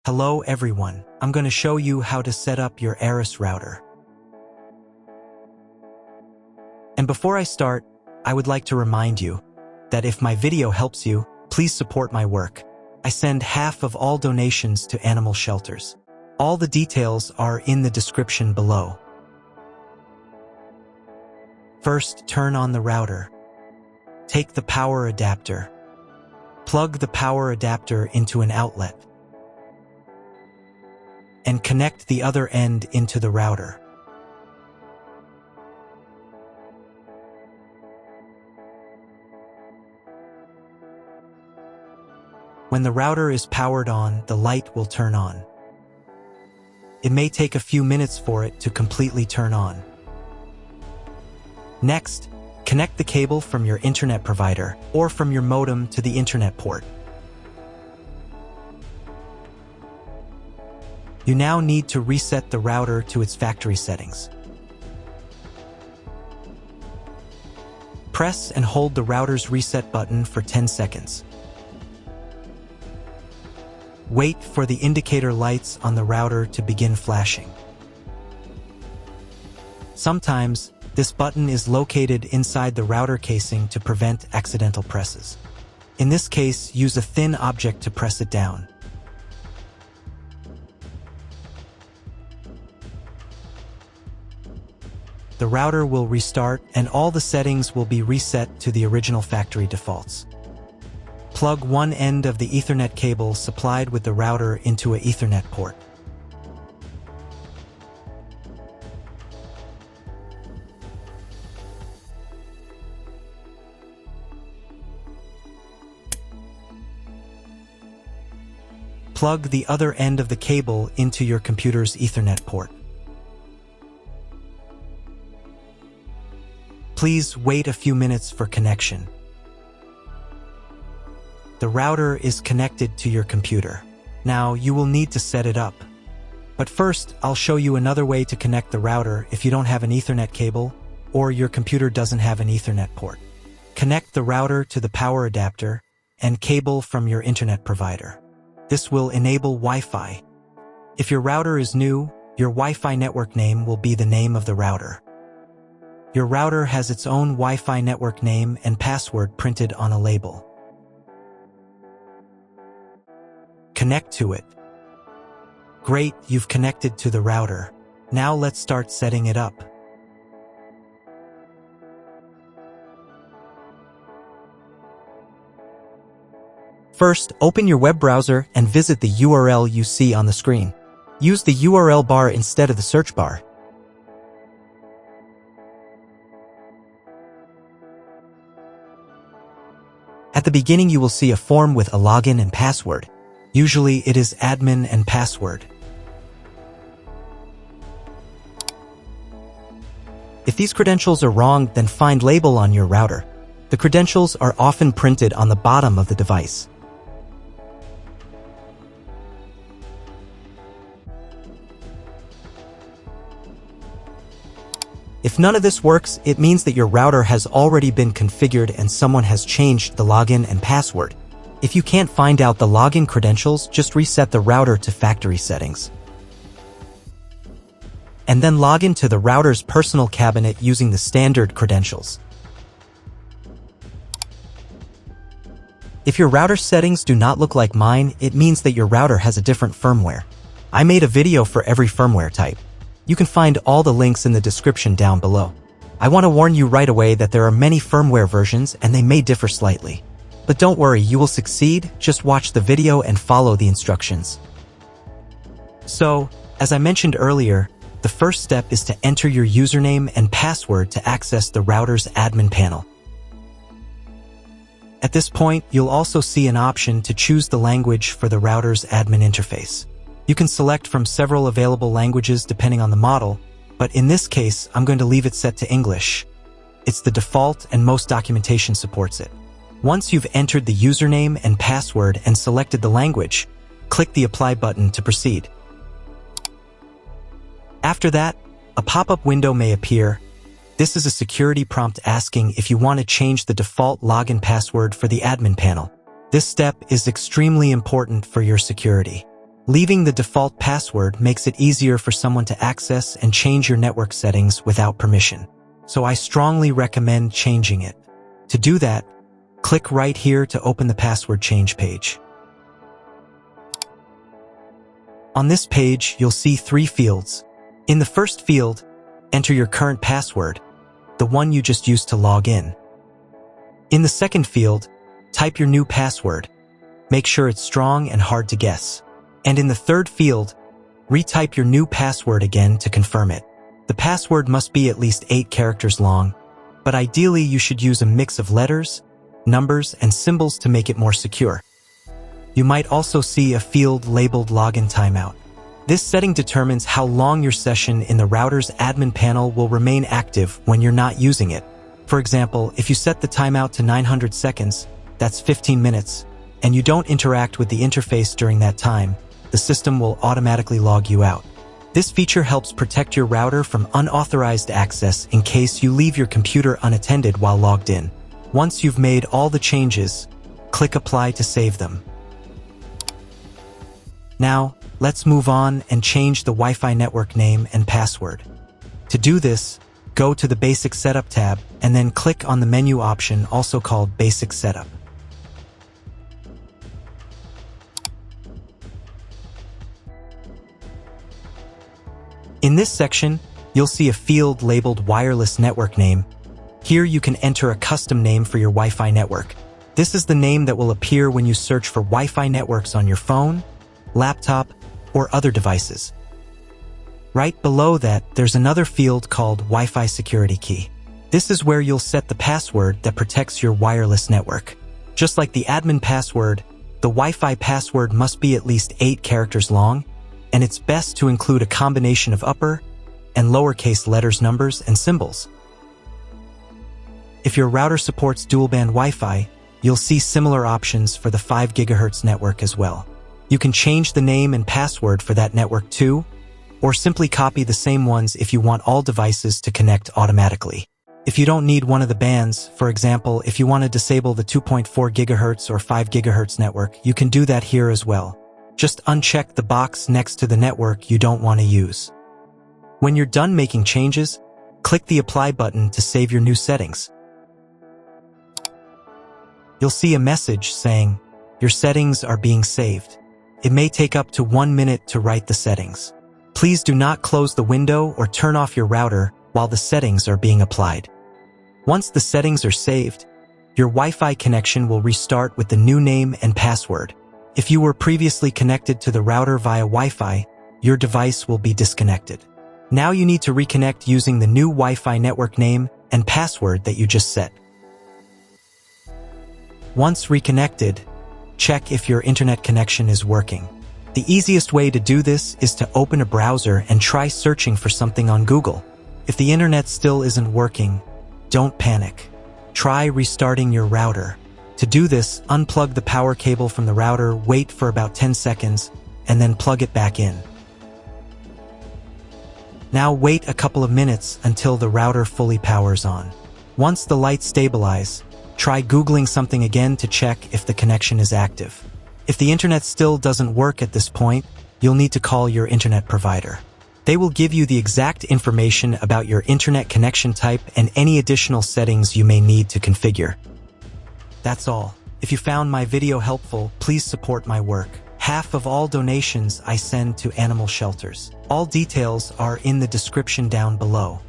Hello everyone, I'm going to show you how to set up your Arris router. And before I start, I would like to remind you that if my video helps you, please support my work. I send half of all donations to animal shelters. All the details are in the description below. First, turn on the router. Take the power adapter. Plug the power adapter into an outlet. And connect the other end into the router. When the router is powered on, the light will turn on. It may take a few minutes for it to completely turn on. Next, connect the cable from your internet provider or from your modem to the internet port. You now need to reset the router to its factory settings. Press and hold the router's reset button for 10 seconds. Wait for the indicator lights on the router to begin flashing. Sometimes, this button is located inside the router casing to prevent accidental presses. In this case, use a thin object to press it down. The router will restart and all the settings will be reset to the original factory defaults. Plug one end of the Ethernet cable supplied with the router into an Ethernet port. Plug the other end of the cable into your computer's Ethernet port. Please wait a few minutes for connection. The router is connected to your computer. Now you will need to set it up. But first, I'll show you another way to connect the router if you don't have an Ethernet cable or your computer doesn't have an Ethernet port. Connect the router to the power adapter and cable from your internet provider. This will enable Wi-Fi. If your router is new, your Wi-Fi network name will be the name of the router. Your router has its own Wi-Fi network name and password printed on a label. Connect to it. Great, you've connected to the router. Now let's start setting it up. First, open your web browser and visit the URL you see on the screen. Use the URL bar instead of the search bar. At the beginning, you will see a form with a login and password. Usually, it is admin and password. If these credentials are wrong, then find label on your router. The credentials are often printed on the bottom of the device. If none of this works, it means that your router has already been configured and someone has changed the login and password. If you can't find out the login credentials, just reset the router to factory settings. And then log into the router's personal cabinet using the standard credentials. If your router settings do not look like mine, it means that your router has a different firmware. I made a video for every firmware type. You can find all the links in the description down below. I want to warn you right away that there are many firmware versions and they may differ slightly. But don't worry, you will succeed, just watch the video and follow the instructions. So, as I mentioned earlier, the first step is to enter your username and password to access the router's admin panel. At this point, you'll also see an option to choose the language for the router's admin interface. You can select from several available languages depending on the model, but in this case, I'm going to leave it set to English. It's the default and most documentation supports it. Once you've entered the username and password and selected the language, click the Apply button to proceed. After that, a pop-up window may appear. This is a security prompt asking if you want to change the default login password for the admin panel. This step is extremely important for your security. Leaving the default password makes it easier for someone to access and change your network settings without permission. So I strongly recommend changing it. To do that, click right here to open the password change page. On this page, you'll see 3 fields. In the first field, enter your current password, the one you just used to log in. In the second field, type your new password. Make sure it's strong and hard to guess. And in the third field, retype your new password again to confirm it. The password must be at least 8 characters long, but ideally you should use a mix of letters, numbers, and symbols to make it more secure. You might also see a field labeled Login Timeout. This setting determines how long your session in the router's admin panel will remain active when you're not using it. For example, if you set the timeout to 900 seconds, that's 15 minutes, and you don't interact with the interface during that time, the system will automatically log you out. This feature helps protect your router from unauthorized access in case you leave your computer unattended while logged in. Once you've made all the changes, click Apply to save them. Now, let's move on and change the Wi-Fi network name and password. To do this, go to the Basic Setup tab and then click on the menu option also called Basic Setup. In this section, you'll see a field labeled Wireless Network Name. Here you can enter a custom name for your Wi-Fi network. This is the name that will appear when you search for Wi-Fi networks on your phone, laptop, or other devices. Right below that, there's another field called Wi-Fi Security Key. This is where you'll set the password that protects your wireless network. Just like the admin password, the Wi-Fi password must be at least 8 characters long, and it's best to include a combination of upper and lowercase letters, numbers, and symbols. If your router supports dual-band Wi-Fi, you'll see similar options for the 5 GHz network as well. You can change the name and password for that network too, or simply copy the same ones if you want all devices to connect automatically. If you don't need one of the bands, for example, if you want to disable the 2.4 GHz or 5 GHz network, you can do that here as well. Just uncheck the box next to the network you don't want to use. When you're done making changes, click the Apply button to save your new settings. You'll see a message saying, "Your settings are being saved." It may take up to 1 minute to write the settings. Please do not close the window or turn off your router while the settings are being applied. Once the settings are saved, your Wi-Fi connection will restart with the new name and password. If you were previously connected to the router via Wi-Fi, your device will be disconnected. Now you need to reconnect using the new Wi-Fi network name and password that you just set. Once reconnected, check if your internet connection is working. The easiest way to do this is to open a browser and try searching for something on Google. If the internet still isn't working, don't panic. Try restarting your router. To do this, unplug the power cable from the router, wait for about 10 seconds, and then plug it back in. Now wait a couple of minutes until the router fully powers on. Once the lights stabilize, try Googling something again to check if the connection is active. If the internet still doesn't work at this point, you'll need to call your internet provider. They will give you the exact information about your internet connection type and any additional settings you may need to configure. That's all. If you found my video helpful, please support my work. Half of all donations I send to animal shelters. All details are in the description down below.